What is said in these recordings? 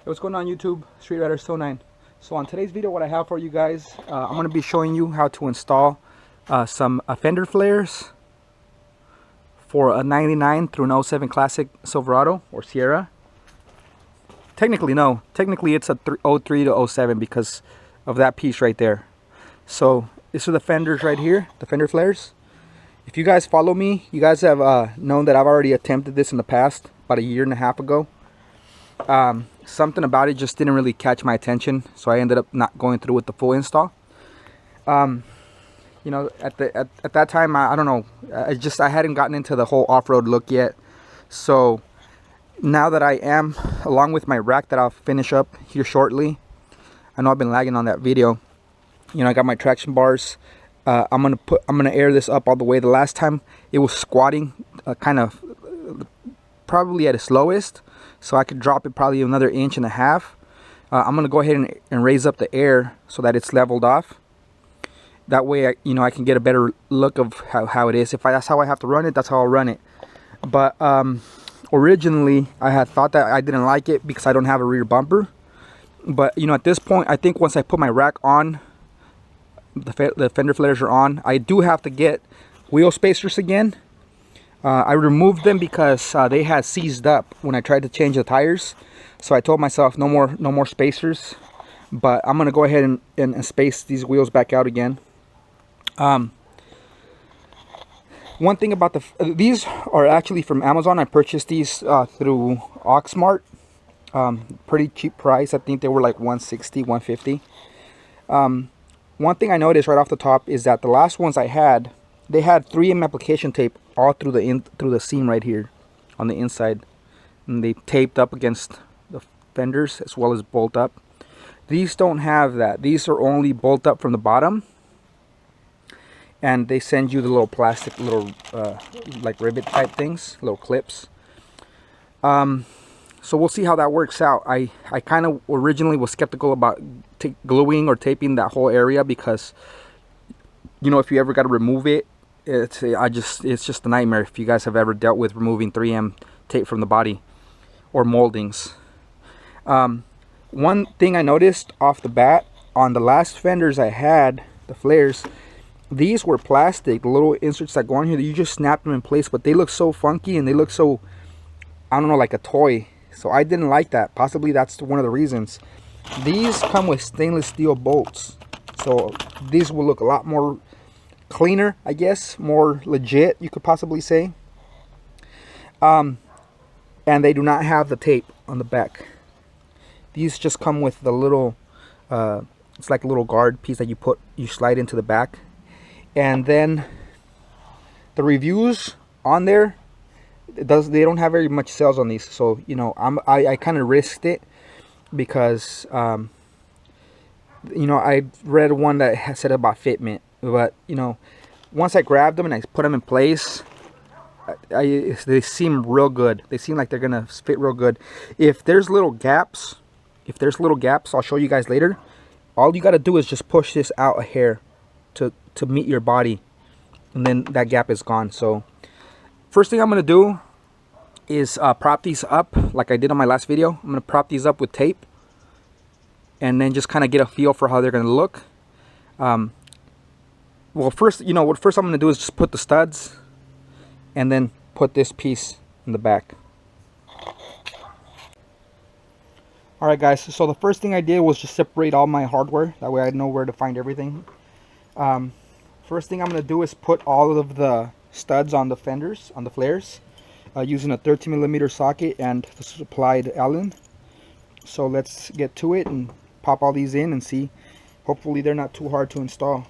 Hey, what's going on YouTube? Street Rider So 9. So on today's video, what I have for you guys, I'm going to be showing you how to install some fender flares for a 99 through an 07 Classic Silverado or Sierra. Technically it's a 03 to 07 because of that piece right there. So this are the fenders right here, the fender flares. If you guys follow me, you guys have known that I've already attempted this in the past, about a year and a half ago. Something about it just didn't really catch my attention, so I ended up not going through with the full install. You know, at that time, I don't know, I hadn't gotten into the whole off-road look yet. So now that I am, along with my rack that I'll finish up here shortly, I know I've been lagging on that video. You know, I got my traction bars. I'm gonna air this up all the way. The last time it was squatting, kind of probably at its lowest, so I could drop it probably another 1.5 inches. I'm gonna go ahead and raise up the air so that it's leveled off. That way, I can get a better look of how it is. That's how I have to run it, that's how I'll run it. But originally, I had thought that I didn't like it because I don't have a rear bumper. But you know, at this point, I think once I put my rack on, the fender flares are on, I do have to get wheel spacers again. I removed them because they had seized up when I tried to change the tires. So I told myself no more spacers. But I'm gonna go ahead and space these wheels back out again. One thing about these are actually from Amazon. I purchased these through AUXMART. Pretty cheap price. I think they were like $160, $150. One thing I noticed right off the top is that the last ones I had, they had 3M application tape all through the seam right here on the inside, and they taped up against the fenders as well as bolt up. These don't have that. These are only bolt up from the bottom, and they send you the little plastic like rivet type things, little clips. So we'll see how that works out. I kind of originally was skeptical about gluing or taping that whole area because, you know, if you ever got to remove it, it's just a nightmare. If you guys have ever dealt with removing 3M tape from the body or moldings. One thing I noticed off the bat on the last fenders I had, the flares, these were plastic. The little inserts that go on here, you just snap them in place, but they look so funky and they look so, I don't know, like a toy. So I didn't like that. Possibly that's one of the reasons. These come with stainless steel bolts, so these will look a lot more cleaner, I guess, more legit, you could possibly say. And they do not have the tape on the back. These just come with the little it's like a little guard piece that you slide into the back. And then the reviews on there, they don't have very much sales on these, so you know, I kind of risked it because you know, I read one that said about fitment, but you know, once I grabbed them and I put them in place, they seem real good. They seem like they're gonna fit real good. If there's little gaps, I'll show you guys later. All you got to do is just push this out a hair to meet your body, and then that gap is gone. So first thing I'm gonna do is prop these up like I did on my last video. I'm gonna prop these up with tape and then just kind of get a feel for how they're gonna look. Well, first, you know, what first I'm gonna do is just put the studs and then put this piece in the back. Alright guys, so the first thing I did was just separate all my hardware. That way I know where to find everything. First thing I'm gonna do is put all of the studs on the fenders, on the flares, using a 13mm socket and the supplied Allen. So let's get to it and pop all these in and see. Hopefully they're not too hard to install.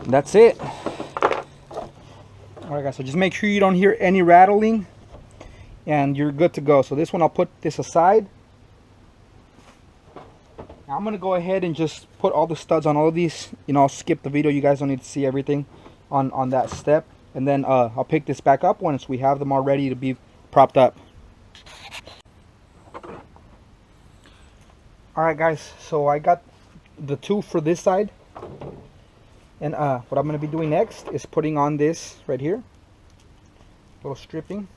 That's it. Alright guys, so just make sure you don't hear any rattling and you're good to go. So this one, I'll put this aside. Now I'm gonna go ahead and just put all the studs on all of these. You know, I'll skip the video, you guys don't need to see everything on that step. And then I'll pick this back up once we have them all ready to be propped up. Alright guys, so I got the two for this side. And what I'm going to be doing next is putting on this right here. Little stripping.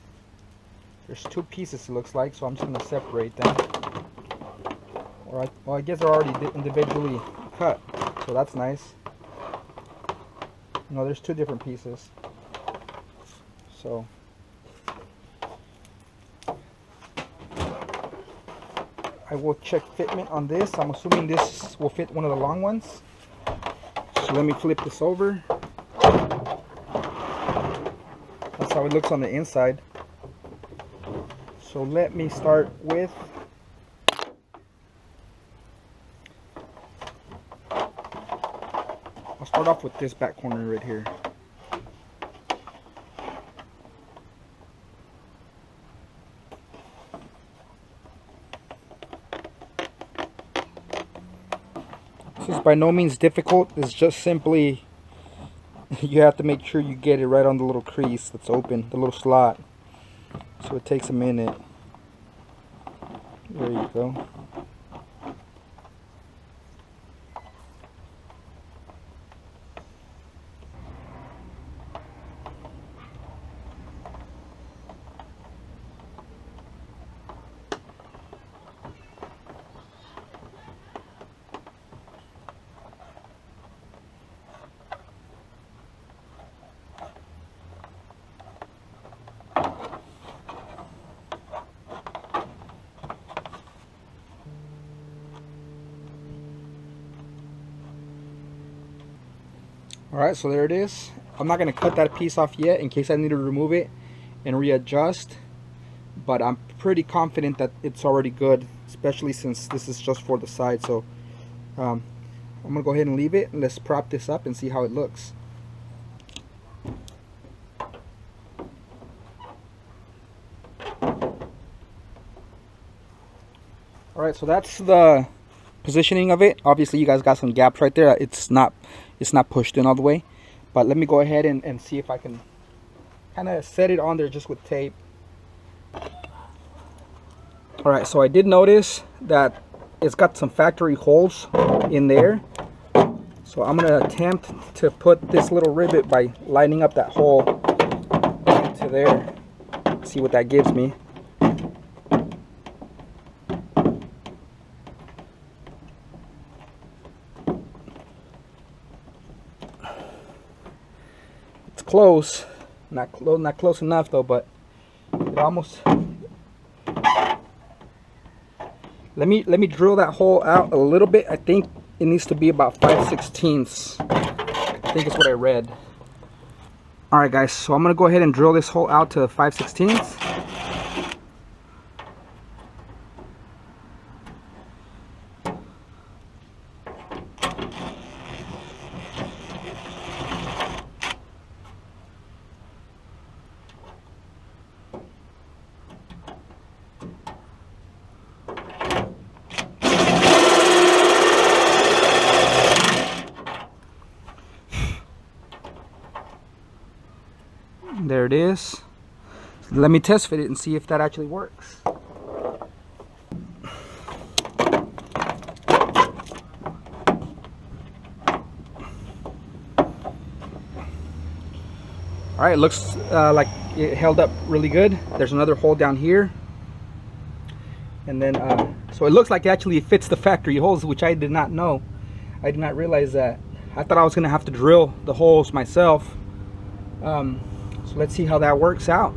There's two pieces it looks like, so I'm just going to separate them. Alright, well I guess they're already individually cut, so that's nice. You know, there's two different pieces. So I will check fitment on this. I'm assuming this will fit one of the long ones. So let me flip this over. That's how it looks on the inside. So let me start with I'll start off with this back corner right here. This is by no means difficult. It's just simply you have to make sure you get it right on the little crease that's open, the little slot. So it takes a minute. There you go. Alright, so there it is. I'm not going to cut that piece off yet in case I need to remove it and readjust. But I'm pretty confident that it's already good, especially since this is just for the side. So I'm going to go ahead and leave it and let's prop this up and see how it looks. Alright, so that's the positioning of it. Obviously you guys got some gaps right there. It's not pushed in all the way, but let me go ahead and see if I can kind of set it on there just with tape. Alright, so I did notice that it's got some factory holes in there, so I'm going to attempt to put this little rivet by lining up that hole into there, see what that gives me. Close, not close enough though, but it almost. Let me drill that hole out a little bit. I think it needs to be about 5/16. I think it's what I read. All right, guys. So I'm gonna go ahead and drill this hole out to 5/16. There it is. Let me test fit it and see if that actually works. Alright, it looks like it held up really good. There's another hole down here. And then, so it looks like it actually fits the factory holes, which I did not know. I did not realize that. I thought I was going to have to drill the holes myself. So let's see how that works out.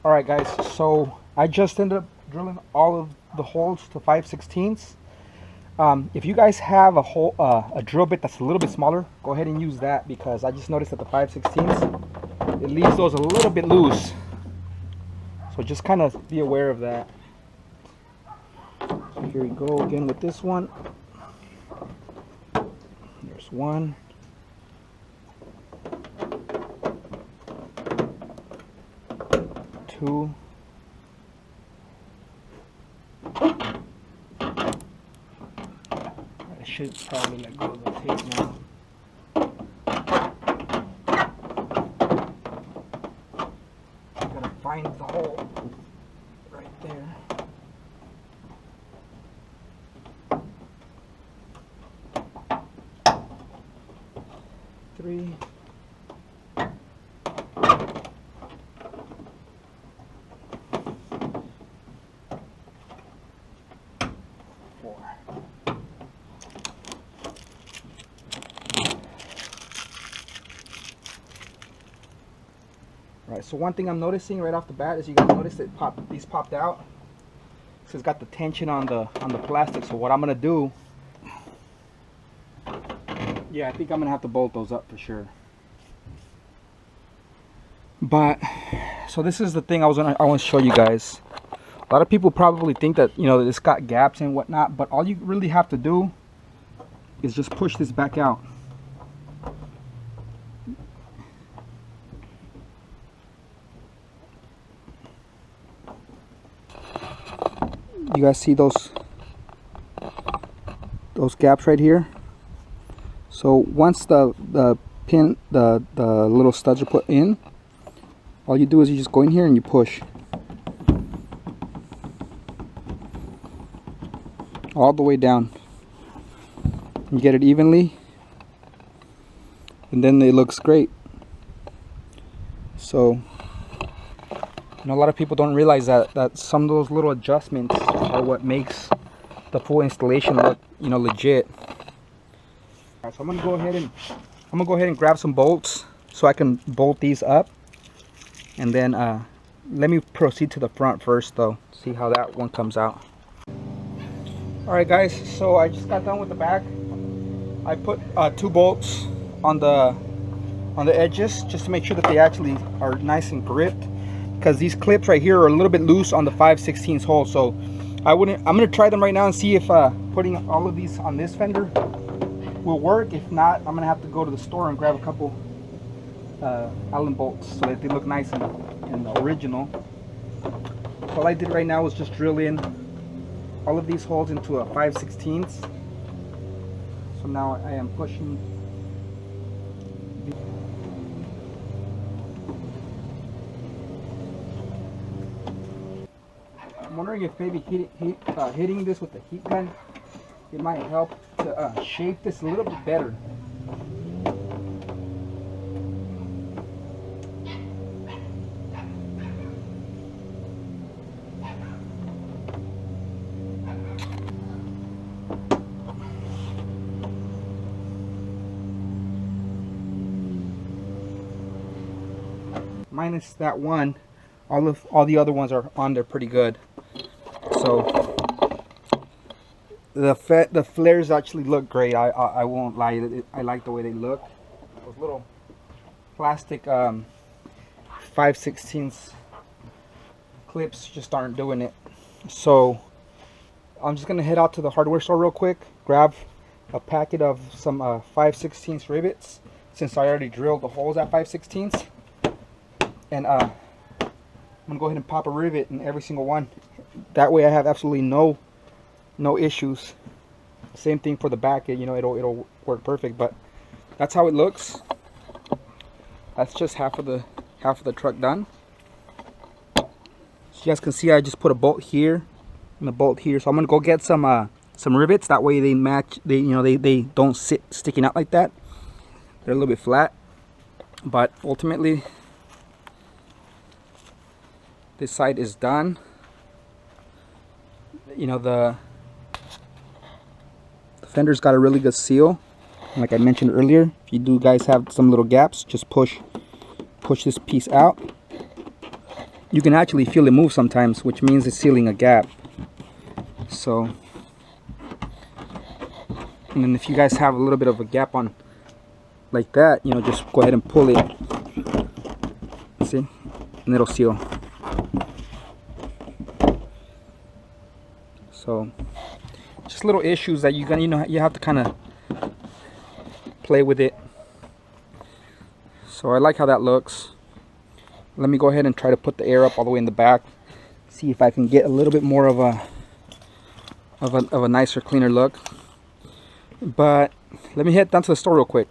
Alright guys, so I just ended up drilling all of the holes to 5/16. If you guys have a drill bit that's a little bit smaller, go ahead and use that, because I just noticed that the 5/16 it leaves those a little bit loose. So just kind of be aware of that. So here we go again with this one. There's one. Two. I should probably let go of the tape now. Gotta find the hole right there. Three. Alright, so one thing I'm noticing right off the bat is, you guys notice that these popped out. So it's got the tension on the plastic. So what I'm gonna do, yeah, I think I'm gonna have to bolt those up for sure. But so this is the thing I want to show you guys. A lot of people probably think that, you know, it's got gaps and whatnot, but all you really have to do is just push this back out. You guys see those gaps right here? So once the little studs are put in, all you do is you just go in here and you push all the way down. You get it evenly, and then it looks great. So, you know, a lot of people don't realize that some of those little adjustments are what makes the full installation look, you know, legit. Alright, so I'm gonna go ahead and grab some bolts so I can bolt these up, and then let me proceed to the front first, though. See how that one comes out. Alright guys, so I just got done with the back. I put 2 bolts on the edges just to make sure that they actually are nice and gripped, because these clips right here are a little bit loose on the 5/16 hole. So I'm gonna try them right now and see if putting all of these on this fender will work. If not, I'm gonna have to go to the store and grab a couple Allen bolts so that they look nice and original. All I did right now was just drill in all of these holes into a 5/16. So now I am pushing. I'm wondering if maybe hitting this with the heat gun, it might help to shape this a little bit better. Minus that one, all the other ones are on there pretty good. So the flares actually look great. I won't lie, I like the way they look. Those little plastic 5/16 clips just aren't doing it. So I'm just gonna head out to the hardware store real quick, grab a packet of some 5/16 rivets, since I already drilled the holes at 5/16. And I'm gonna go ahead and pop a rivet in every single one. That way I have absolutely no issues. Same thing for the back. You know, it'll work perfect. But that's how it looks. That's just half of the truck done. So you guys can see I just put a bolt here and a bolt here. So I'm gonna go get some rivets. That way they match. They don't sit sticking out like that. They're a little bit flat. But ultimately, this side is done. You know, the fender's got a really good seal. Like I mentioned earlier, if you do guys have some little gaps, just push this piece out. You can actually feel it move sometimes, which means it's sealing a gap. So And then if you guys have a little bit of a gap on like that, you know, just go ahead and pull it. See? And it'll seal. So just little issues that you're gonna, you know, you have to kind of play with it. So I like how that looks. Let me go ahead and try to put the air up all the way in the back. See if I can get a little bit more of a nicer, cleaner look. But let me head down to the store real quick.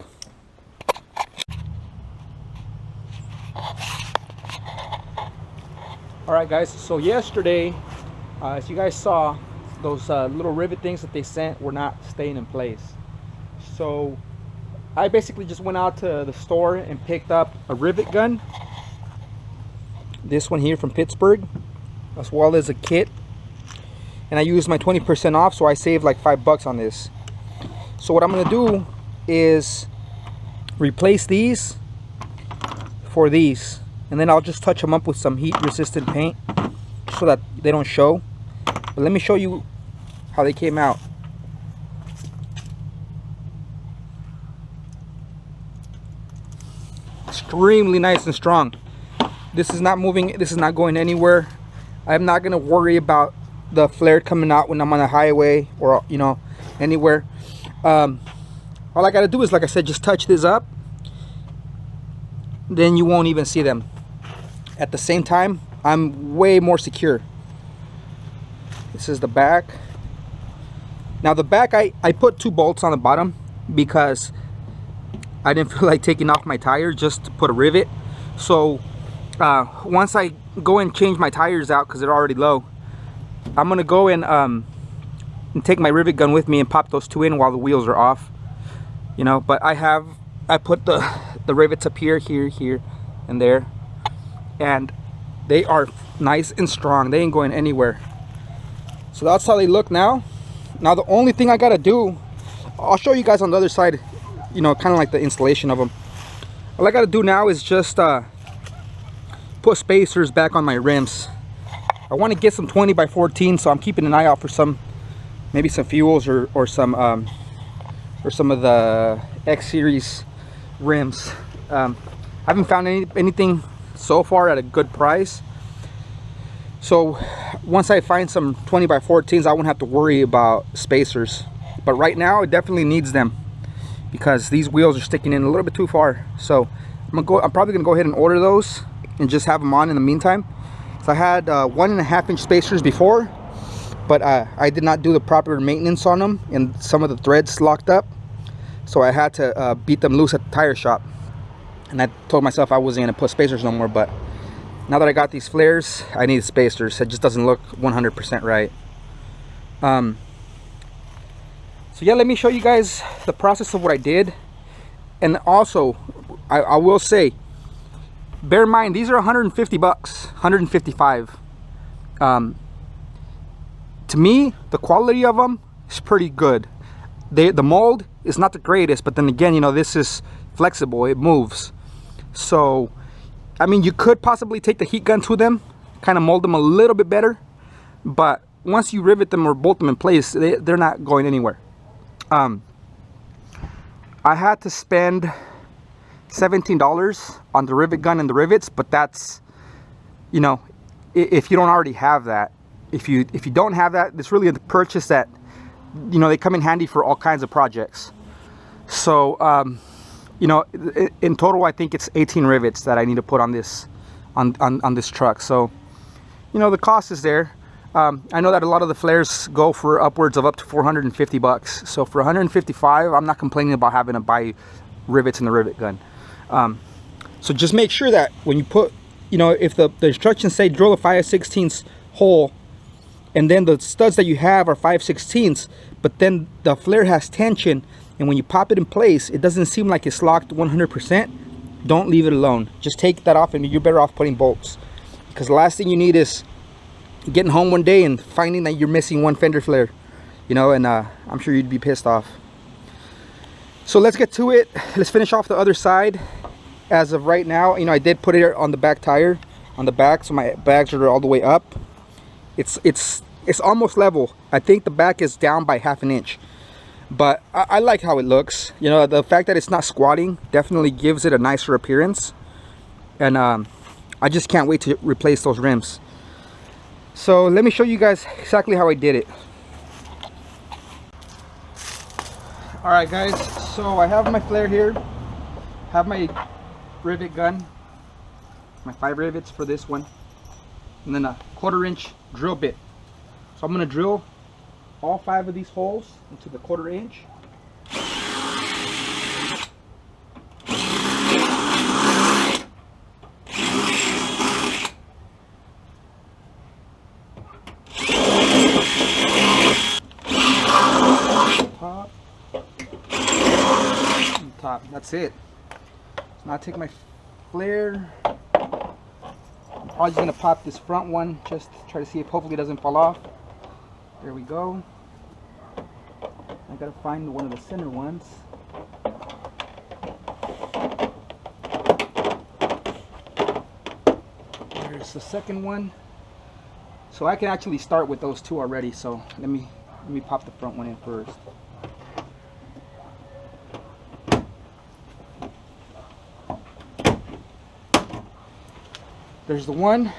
Alright guys, so yesterday, as you guys saw, those little rivet things that they sent were not staying in place. So I basically just went out to the store and picked up a rivet gun. This one here from Pittsburgh, as well as a kit. And I used my 20% off, so I saved like $5 on this. So what I'm going to do is replace these for these, and then I'll just touch them up with some heat resistant paint so that they don't show. But let me show you how they came out. Extremely nice and strong. This is not moving, this is not going anywhere. I'm not going to worry about the flare coming out when I'm on the highway or, you know, anywhere. All I got to do is, like I said, just touch this up. Then you won't even see them. At the same time, I'm way more secure. This is the back. Now the back, I put 2 bolts on the bottom because I didn't feel like taking off my tire just to put a rivet. So once I go and change my tires out because they're already low, I'm gonna go and take my rivet gun with me and pop those 2 in while the wheels are off. You know, but I put the rivets up here, here, and there, and they are nice and strong. They ain't going anywhere. So that's how they look now. Now the only thing I gotta do, I'll show you guys on the other side, you know, kind of like the installation of them. All I gotta do now is just put spacers back on my rims. I want to get some 20 by 14, so I'm keeping an eye out for some, maybe some fuels or some of the X series rims. I haven't found anything so far at a good price. So once I find some 20 by 14s, I won't have to worry about spacers. But right now it definitely needs them because these wheels are sticking in a little bit too far. So I'm probably gonna go ahead and order those and just have them on in the meantime. So I had 1.5 inch spacers before, but I did not do the proper maintenance on them and some of the threads locked up. So I had to beat them loose at the tire shop. And I told myself I wasn't gonna put spacers no more, but now that I got these flares, I need spacers. It just doesn't look 100% right. So yeah, let me show you guys the process of what I did. And also, I will say, bear in mind, these are 150 bucks, 155. To me, the quality of them is pretty good. The mold is not the greatest, but then again, you know, this is flexible, it moves. So I mean, you could possibly take the heat gun to them, kind of mold them a little bit better, but once you rivet them or bolt them in place, they're not going anywhere. I had to spend $17 on the rivet gun and the rivets, but that's, you know, if you don't already have that. If you don't have that, it's really a purchase that, you know, they come in handy for all kinds of projects. So you know, in total I think it's 18 rivets that I need to put on this on this truck. So, you know, the cost is there. I know that a lot of the flares go for upwards of up to 450 bucks. So for 155, I'm not complaining about having to buy rivets in the rivet gun. So just make sure that when you put, you know, if the instructions say drill a 5/16 hole, and then the studs that you have are 5/16, but then the flare has tension, and when you pop it in place, it doesn't seem like it's locked 100%, don't leave it alone. Just take that off and you're better off putting bolts. Because the last thing you need is getting home one day and finding that you're missing one fender flare. You know, and I'm sure you'd be pissed off. So let's get to it. Let's finish off the other side. As of right now, you know, I did put it on the back tire, on the back, so my bags are all the way up. It's almost level. I think the back is down by 1/2 inch. but I like how it looks. You know, the fact that it's not squatting definitely gives it a nicer appearance, and I just can't wait to replace those rims. So let me show you guys exactly how I did it. Alright guys, so I have my flare here, have my rivet gun, my 5 rivets for this one, and then a 1/4-inch drill bit. So I'm going to drill all 5 of these holes into the 1/4 inch. Top. That's it. So now I take my flare. I'm probably just going to pop this front one just to try to see if hopefully it doesn't fall off. There we go. I gotta find one of the center ones. There's the second one. So I can actually start with those 2 already. So let me pop the front one in first. There's the one.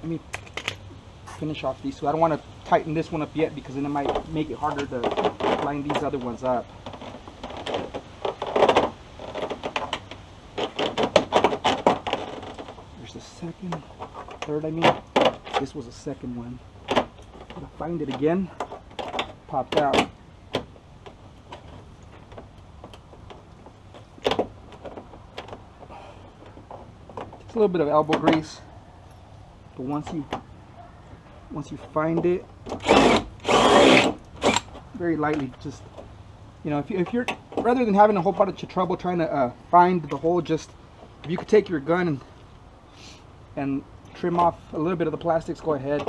Let me finish off these 2. I don't want to tighten this one up yet because then it might make it harder to line these other ones up. There's the second, third I mean. This was the second one. Gotta find it again. Popped out. It's a little bit of elbow grease, but once you find it, very lightly, just, you know, if you're rather than having a whole bunch of trouble trying to find the hole, just if you could take your gun and trim off a little bit of the plastics, go ahead.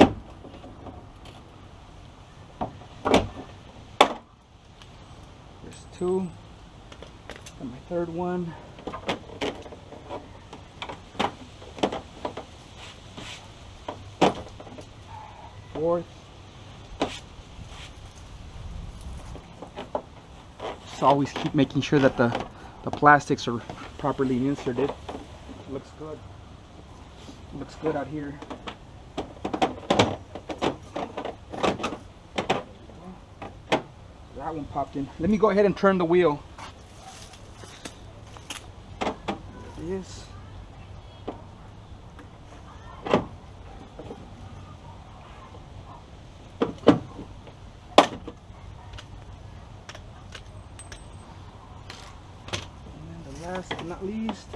There's 2, and my third one. Fourth. Just always keep making sure that the plastics are properly inserted. Looks good. Looks good out here. That one popped in. Let me go ahead and turn the wheel. There it is. Last but not least,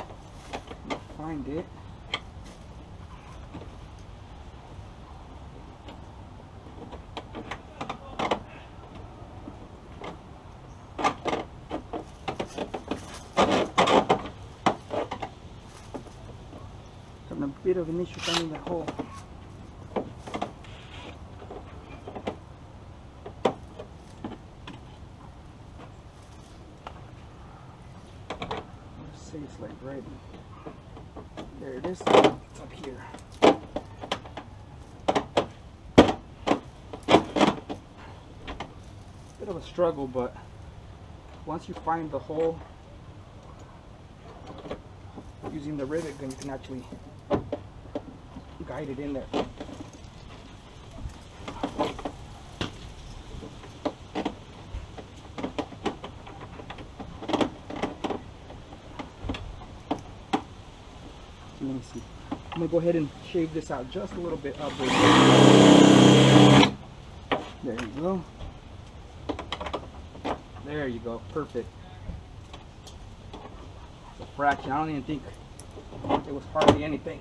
find it. Having a bit of an issue finding the hole. It's like right there. It is. It's up here. Bit of a struggle, but once you find the hole, using the rivet gun, you can actually guide it in there. Let me see. I'm gonna go ahead and shave this out just a little bit upward. There you go. There you go. Perfect. It's a fraction. I don't even think it was hardly anything.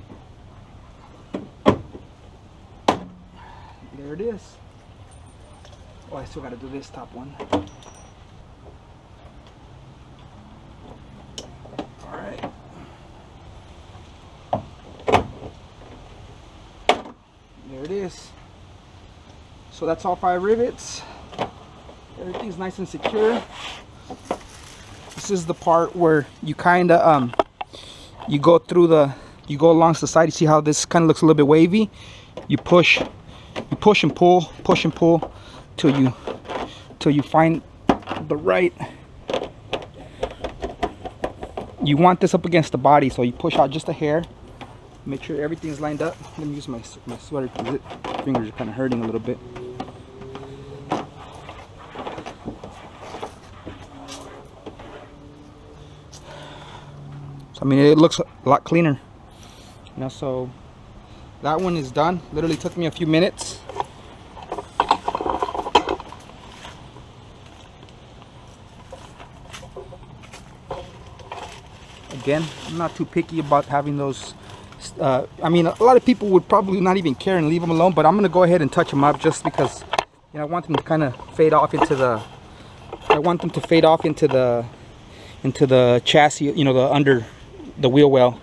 There it is. Oh, I still got to do this top one. All right. There it is. So that's all 5 rivets. Everything's nice and secure. This is the part where you kind of you go through the, you go along the side. You see how this kind of looks a little bit wavy? You push You push and pull till you find the right. You want this up against the body, so you push out just a hair. Make sure everything's lined up. Let me use my sweater because my fingers are kind of hurting a little bit. So, I mean, it looks a lot cleaner. You know, so that one is done. Literally took me a few minutes. Again, I'm not too picky about having those. I mean, a lot of people would probably not even care and leave them alone, but I'm gonna go ahead and touch them up just because, you know, I want them to kind of fade off into the. I want them to fade off into the chassis. You know, the under the wheel well.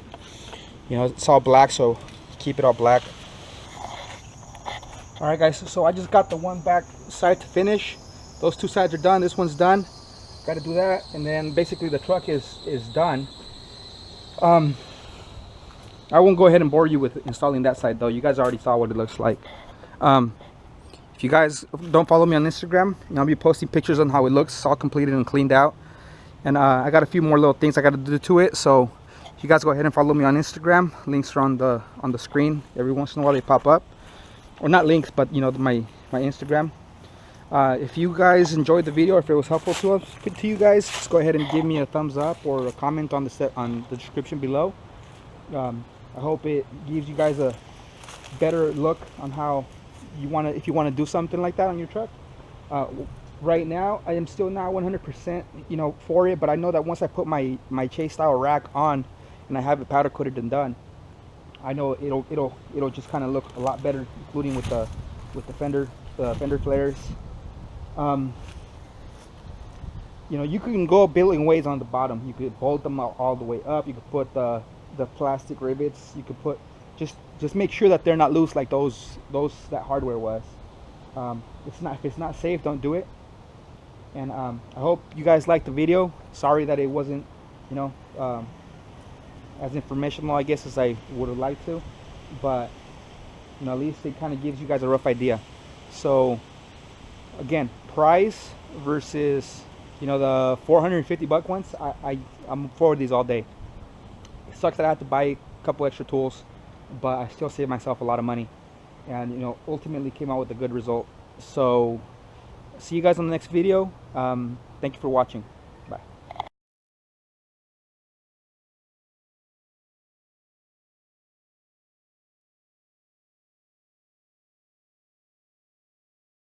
You know, it's all black, so keep it all black. All right, guys. So I just got the one back side to finish. Those two sides are done. This one's done. Got to do that, and then basically the truck is done. I won't go ahead and bore you with installing that side though. You guys already saw what it looks like. If you guys don't follow me on Instagram, I'll be posting pictures on how it looks. It's all completed and cleaned out, and I got a few more little things I got to do to it. So you guys go ahead and follow me on Instagram. Links are on the screen. Every once in a while they pop up, or not links, but you know, my Instagram. If you guys enjoyed the video, if it was helpful to you guys, just go ahead and give me a thumbs up or a comment on the description below. I hope it gives you guys a better look on how you want to, if you want to do something like that on your truck. Right now, I am still not 100%, you know, for it, but I know that once I put my chase style rack on and I have it powder coated and done, I know it'll just kind of look a lot better, including with the Fender flares. You know, you can go a billion ways on the bottom. You could bolt them all the way up. You could put the plastic rivets. You could put just make sure that they're not loose like that hardware was. If it's not safe, don't do it. And I hope you guys liked the video. Sorry that it wasn't, you know, as informational, I guess, as I would have liked to, but you know, at least it kind of gives you guys a rough idea. So again, price versus, you know, the 450 buck ones, I'm for these all day. It sucks that I have to buy a couple extra tools, but I still save myself a lot of money, and you know, ultimately came out with a good result. So see you guys on the next video. Thank you for watching.